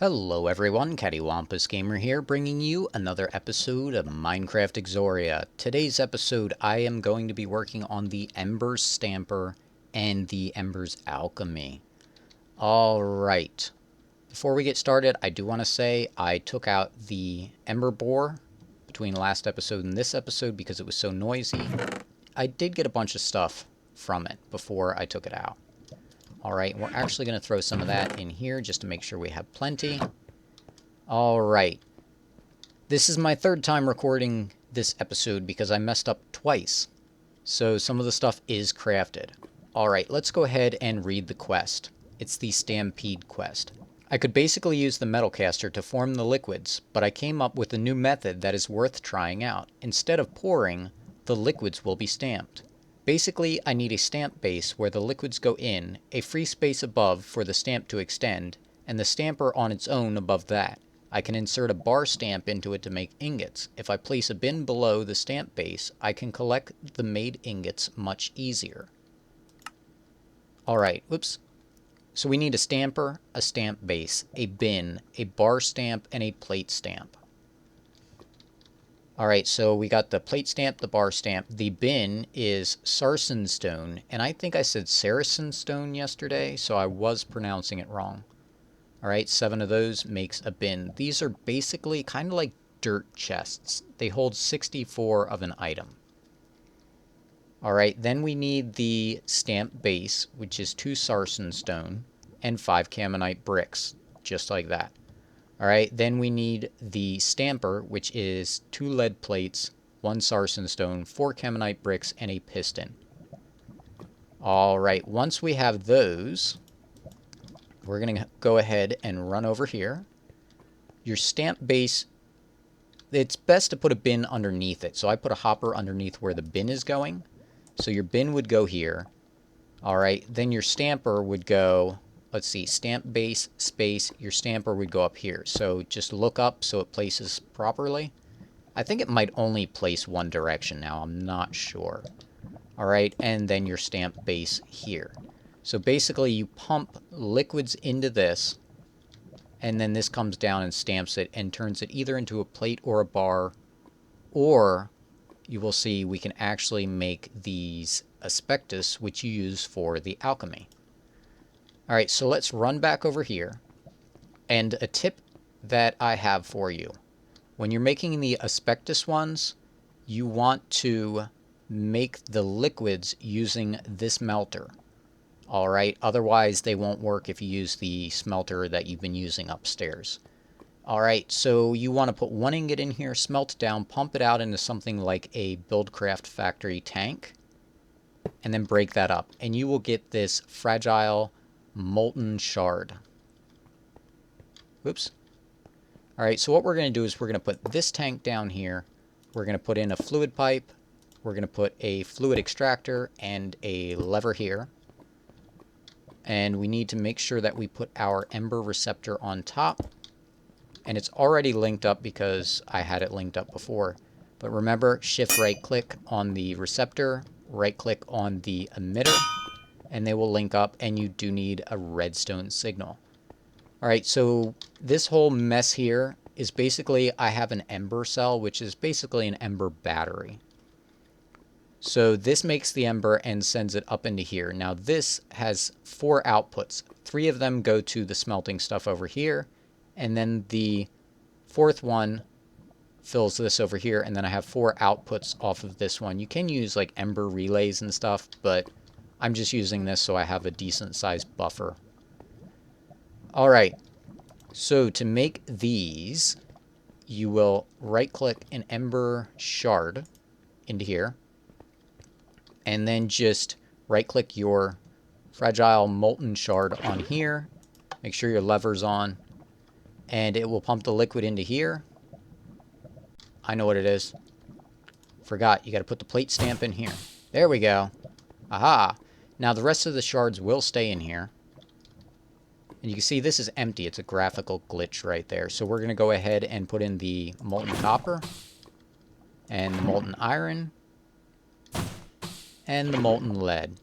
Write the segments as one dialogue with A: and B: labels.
A: Hello everyone, CaddywhumpusGamer here, bringing you another episode of Minecraft Exoria. Today's episode, I am going to be working on the Embers Stamper and the Embers Alchemy. Alright, before we get started, I do want to say I took out the Ember Boar between last episode and this episode because it was so noisy. I did get a bunch of stuff from it before I took it out. Alright, we're actually going to throw some of that in here just to make sure we have plenty. Alright. This is my third time recording this episode because I messed up twice. So some of the stuff is crafted. Alright, let's go ahead and read the quest. It's the Stampede Quest. I could basically use the metal caster to form the liquids, but I came up with a new method that is worth trying out. Instead of pouring, the liquids will be stamped. Basically, I need a stamp base where the liquids go in, a free space above for the stamp to extend, and the stamper on its own above that. I can insert a bar stamp into it to make ingots. If I place a bin below the stamp base, I can collect the made ingots much easier. Alright, whoops. So we need a stamper, a stamp base, a bin, a bar stamp, and a plate stamp. Alright, so we got the plate stamp, the bar stamp. The bin is sarsen stone, and I think I said Saracen stone yesterday, so I was pronouncing it wrong. Alright, 7 of those makes a bin. These are basically kind of like dirt chests. They hold 64 of an item. Alright, then we need the stamp base, which is 2 sarsen stone, and 5 Caminite bricks, just like that. Alright, then we need the stamper, which is 2 lead plates, 1 sarsen stone, 4 Caminite bricks, and a piston. Alright, once we have those, we're going to go ahead and run over here. Your stamp base, it's best to put a bin underneath it. So I put a hopper underneath where the bin is going. So your bin would go here. Alright, then your stamper would go... Let's see, stamp base, space, your stamper would go up here. So just look up so it places properly. I think it might only place one direction now, I'm not sure. Alright, and then your stamp base here. So basically you pump liquids into this, and then this comes down and stamps it and turns it either into a plate or a bar, or you will see we can actually make these asbestos, which you use for the alchemy. Alright, so let's run back over here, and a tip that I have for you. When you're making the asbestos ones, you want to make the liquids using this melter. Alright, otherwise they won't work if you use the smelter that you've been using upstairs. Alright, so you want to put 1 ingot in here, smelt it down, pump it out into something like a Buildcraft Factory tank, and then break that up. And you will get this fragile molten shard. Oops. Alright, so what we're going to do is we're going to put this tank down here. We're going to put in a fluid pipe. We're going to put a fluid extractor and a lever here. And we need to make sure that we put our Ember Receptor on top. And it's already linked up because I had it linked up before. But remember, shift right click on the receptor, right click on the emitter, and they will link up, and you do need a redstone signal. Alright, so this whole mess here is basically, I have an Ember Cell, which is basically an Ember battery. So this makes the Ember and sends it up into here. Now this has 4 outputs. 3 of them go to the smelting stuff over here, and then the 4th one fills this over here, and then I have 4 outputs off of this one. You can use like Ember relays and stuff, but I'm just using this so I have a decent sized buffer. Alright, so to make these, you will right click an Ember shard into here, and then just right click your fragile molten shard on here, make sure your lever's on, and it will pump the liquid into here. I know what it is. Forgot, you got to put the plate stamp in here. There we go. Aha! Now the rest of the shards will stay in here. And you can see this is empty. It's a graphical glitch right there. So we're going to go ahead and put in the molten copper, and the molten iron, and the molten lead.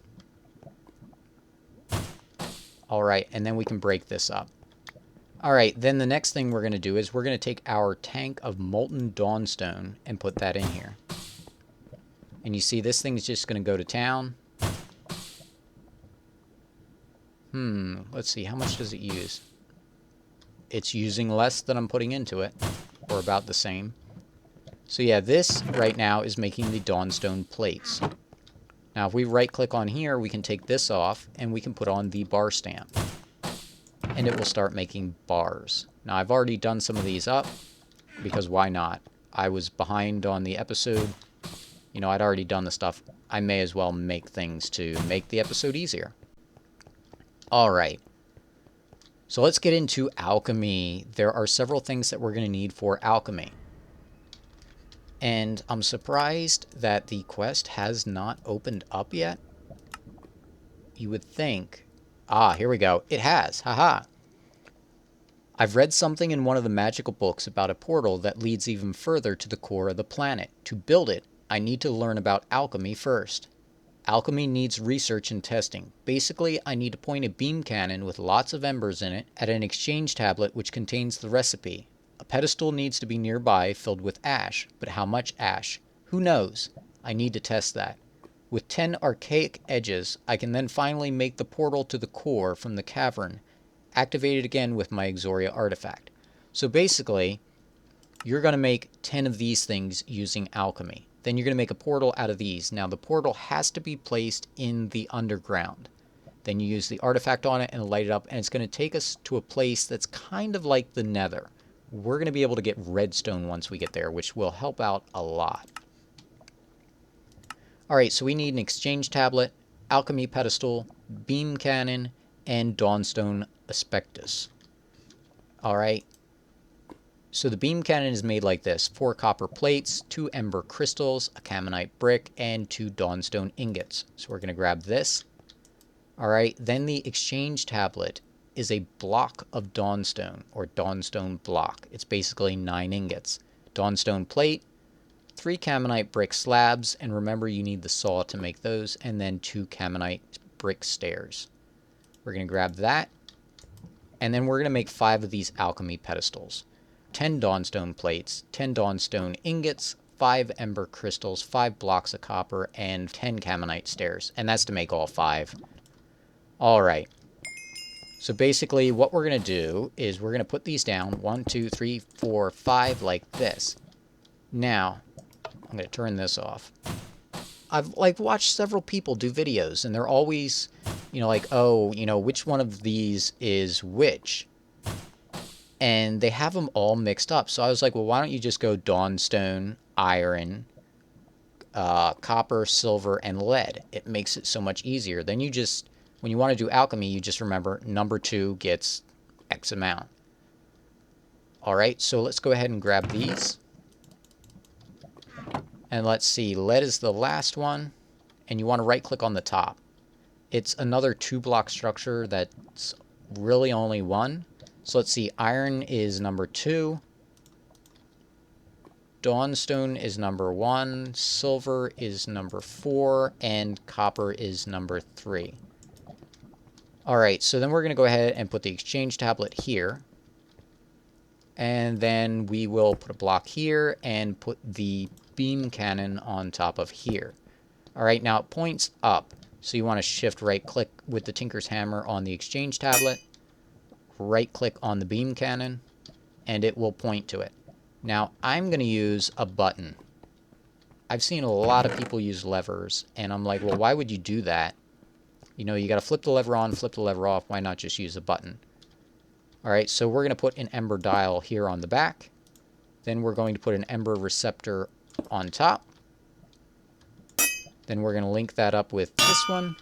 A: Alright, and then we can break this up. Alright, then the next thing we're going to do is we're going to take our tank of molten dawnstone and put that in here. And you see this thing's just going to go to town. Let's see, how much does it use? It's using less than I'm putting into it, or about the same. So yeah, this right now is making the dawnstone plates. Now if we right click on here, we can take this off and we can put on the bar stamp. And it will start making bars. Now I've already done some of these up, because why not? I was behind on the episode. You know, I'd already done the stuff. I may as well make things to make the episode easier. Alright. So let's get into alchemy. There are several things that we're going to need for alchemy. And I'm surprised that the quest has not opened up yet. You would think... Ah, here we go. It has. Haha. I've read something in one of the magical books about a portal that leads even further to the core of the planet. To build it, I need to learn about alchemy first. Alchemy needs research and testing. Basically, I need to point a beam cannon with lots of embers in it at an exchange tablet which contains the recipe. A pedestal needs to be nearby filled with ash, but how much ash? Who knows? I need to test that. With 10 archaic edges, I can then finally make the portal to the core from the cavern, activate it again with my Exoria artifact. So basically, you're going to make 10 of these things using alchemy. Then you're going to make a portal out of these. Now the portal has to be placed in the underground. Then you use the artifact on it and light it up, and it's going to take us to a place that's kind of like the Nether. We're going to be able to get redstone once we get there, which will help out a lot. Alright, so we need an exchange tablet, alchemy pedestal, beam cannon, and dawnstone aspectus. Alright. So the beam cannon is made like this. 4 copper plates, 2 ember crystals, a caminite brick, and 2 dawnstone ingots. So we're going to grab this. Alright, then the exchange tablet is a block of dawnstone, or dawnstone block. It's basically 9 ingots. Dawnstone plate, 3 caminite brick slabs, and remember you need the saw to make those, and then 2 caminite brick stairs. We're going to grab that, and then we're going to make 5 of these alchemy pedestals. 10 dawnstone plates, 10 dawnstone ingots, 5 ember crystals, 5 blocks of copper, and 10 caminite stairs. And that's to make all 5. Alright. So basically what we're going to do is we're going to put these down 1, 2, 3, 4, 5 like this. Now, I'm going to turn this off. I've watched several people do videos, and they're always, like, oh, which one of these is which? And they have them all mixed up. So I was like, well, why don't you just go dawnstone, iron, copper, silver, and lead? It makes it so much easier. Then you just, when you want to do alchemy, you just remember number 2 gets X amount. Alright, so let's go ahead and grab these. And let's see, lead is the last one. And you want to right click on the top. It's another 2-block structure that's really only 1. So let's see, iron is number 2, dawnstone is number 1, silver is number 4, and copper is number 3. Alright, so then we're going to go ahead and put the exchange tablet here. And then we will put a block here and put the beam cannon on top of here. Alright, now it points up, so you want to shift right click with the Tinker's Hammer on the exchange tablet. Right click on the beam cannon and it will point to it. Now I'm going to use a button. I've seen a lot of people use levers and I'm like, well, why would you do that? You got to flip the lever on, flip the lever off. Why not just use a button? Alright, so we're going to put an ember dial here on the back. Then we're going to put an Ember Receptor on top. Then we're going to link that up with this one.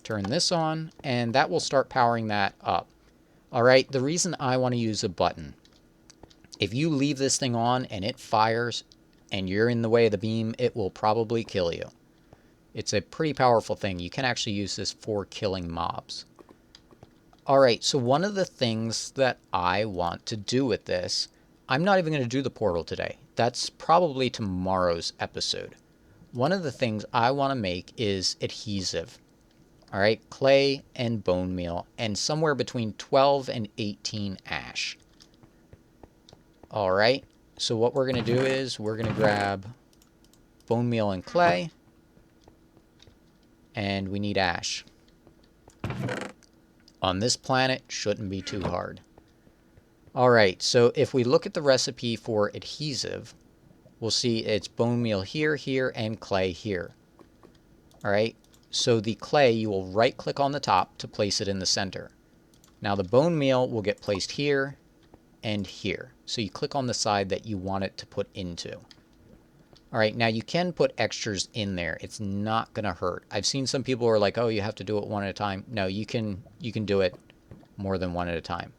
A: Turn this on and that will start powering that up. Alright, the reason I want to use a button, if you leave this thing on and it fires and you're in the way of the beam, it will probably kill you. It's a pretty powerful thing. You can actually use this for killing mobs. Alright, so one of the things that I want to do with this, I'm not even going to do the portal today. That's probably tomorrow's episode. One of the things I want to make is adhesive. All right, clay and bone meal, and somewhere between 12 and 18 ash. All right, so what we're going to do is we're going to grab bone meal and clay, and we need ash. On this planet, shouldn't be too hard. All right, so if we look at the recipe for adhesive, we'll see it's bone meal here, here, and clay here. All right, so the clay, you will right-click on the top to place it in the center. Now the bone meal will get placed here and here. So you click on the side that you want it to put into. All right, now you can put extras in there. It's not going to hurt. I've seen some people who are like, oh, you have to do it one at a time. No, you can do it more than one at a time.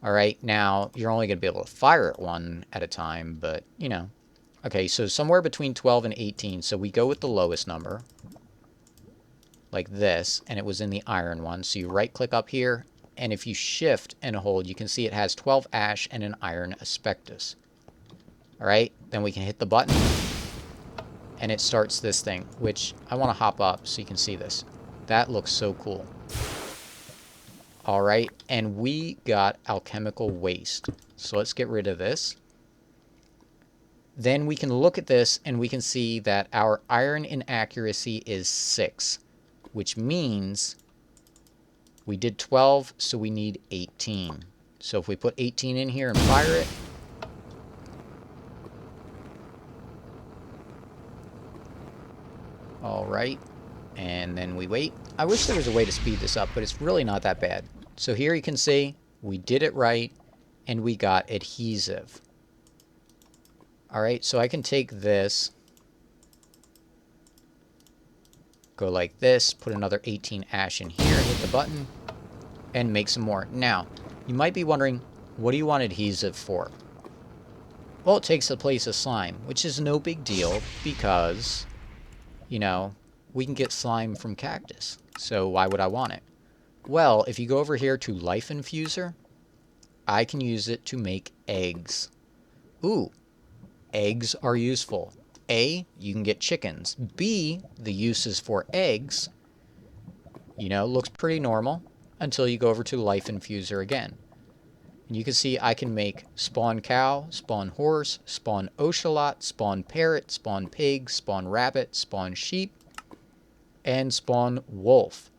A: All right, now you're only going to be able to fire it one at a time, but, you know. Okay, so somewhere between 12 and 18. So we go with the lowest number, like this, and it was in the iron one. So you right-click up here, and if you shift and hold, you can see it has 12 ash and an iron asbestos. All right, then we can hit the button, and it starts this thing, which I want to hop up so you can see this. That looks so cool. All right, and we got Alchemical Waste. So let's get rid of this. Then we can look at this, and we can see that our iron inaccuracy is 6, which means we did 12, so we need 18. So if we put 18 in here and fire it, all right, and then we wait. I wish there was a way to speed this up, but it's really not that bad. So here you can see we did it right, and we got adhesive. All right, so I can take this, go like this, put another 18 ash in here, hit the button, and make some more. Now, you might be wondering, what do you want adhesive for? Well, it takes the place of slime, which is no big deal because, you know, we can get slime from cactus. So why would I want it? Well, if you go over here to Life Infuser, I can use it to make eggs. Ooh, eggs are useful. A, you can get chickens. B, the uses for eggs, you know, looks pretty normal until you go over to Life Infuser again. And you can see I can make spawn cow, spawn horse, spawn ocelot, spawn parrot, spawn pig, spawn rabbit, spawn sheep, and spawn wolf.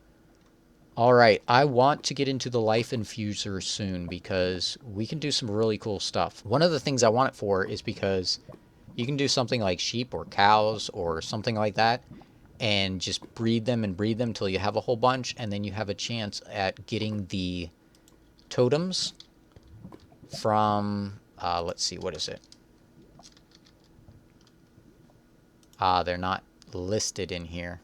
A: Alright, I want to get into the Life Infuser soon because we can do some really cool stuff. One of the things I want it for is because you can do something like sheep or cows or something like that and just breed them until you have a whole bunch, and then you have a chance at getting the totems from, let's see, what is it? They're not listed in here.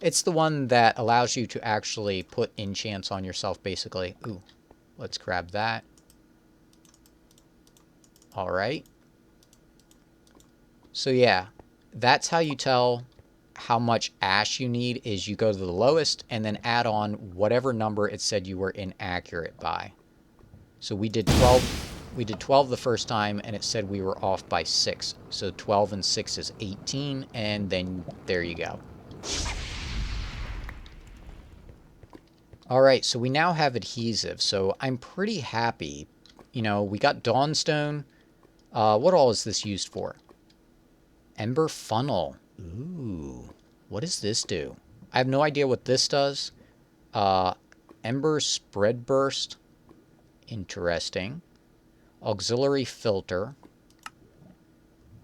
A: It's the one that allows you to actually put enchants on yourself, basically. Ooh, let's grab that. All right. So yeah, that's how you tell how much ash you need, is you go to the lowest and then add on whatever number it said you were inaccurate by. So we did 12. We did 12 the first time, and it said we were off by 6. So 12 and 6 is 18, and then there you go. All right, so we now have adhesive, so I'm pretty happy. You know, we got Dawnstone. What all is this used for? Ember Funnel. Ooh, what does this do? I have no idea what this does. Ember Spread Burst. Interesting. Auxiliary Filter.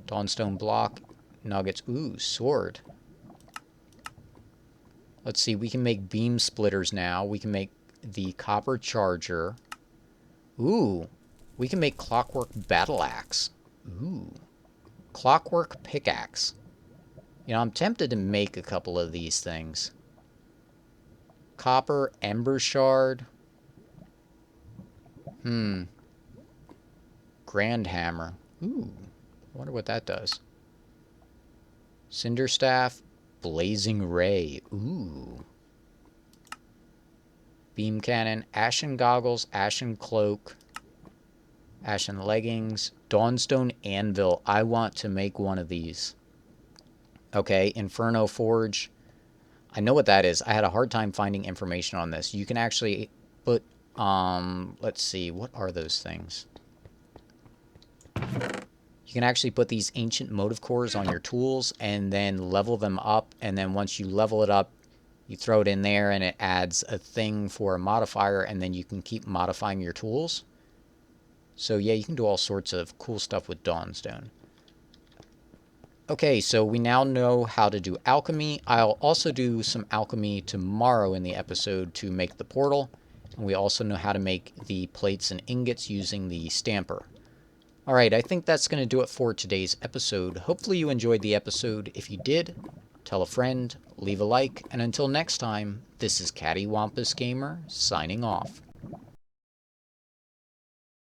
A: Dawnstone Block. Nuggets. Ooh, Sword. Let's see, we can make beam splitters now. We can make the copper charger. Ooh, we can make clockwork battle axe. Ooh, clockwork pickaxe. You know, I'm tempted to make a couple of these things. Copper ember shard. Grand hammer. Ooh, I wonder what that does. Cinder staff. Blazing ray. Ooh. Beam cannon. Ashen goggles. Ashen cloak. Ashen leggings. Dawnstone anvil. I want to make one of these. Okay. Inferno Forge. I know what that is. I had a hard time finding information on this. You can actually put, let's see, what are those things? You can actually put these ancient motive cores on your tools and then level them up. And then once you level it up, you throw it in there and it adds a thing for a modifier, and then you can keep modifying your tools. So yeah, you can do all sorts of cool stuff with Dawnstone. Okay, so we now know how to do alchemy. I'll also do some alchemy tomorrow in the episode to make the portal. And we also know how to make the plates and ingots using the stamper. Alright, I think that's going to do it for today's episode. Hopefully you enjoyed the episode. If you did, tell a friend, leave a like, and until next time, this is CaddywhumpusGamer signing off.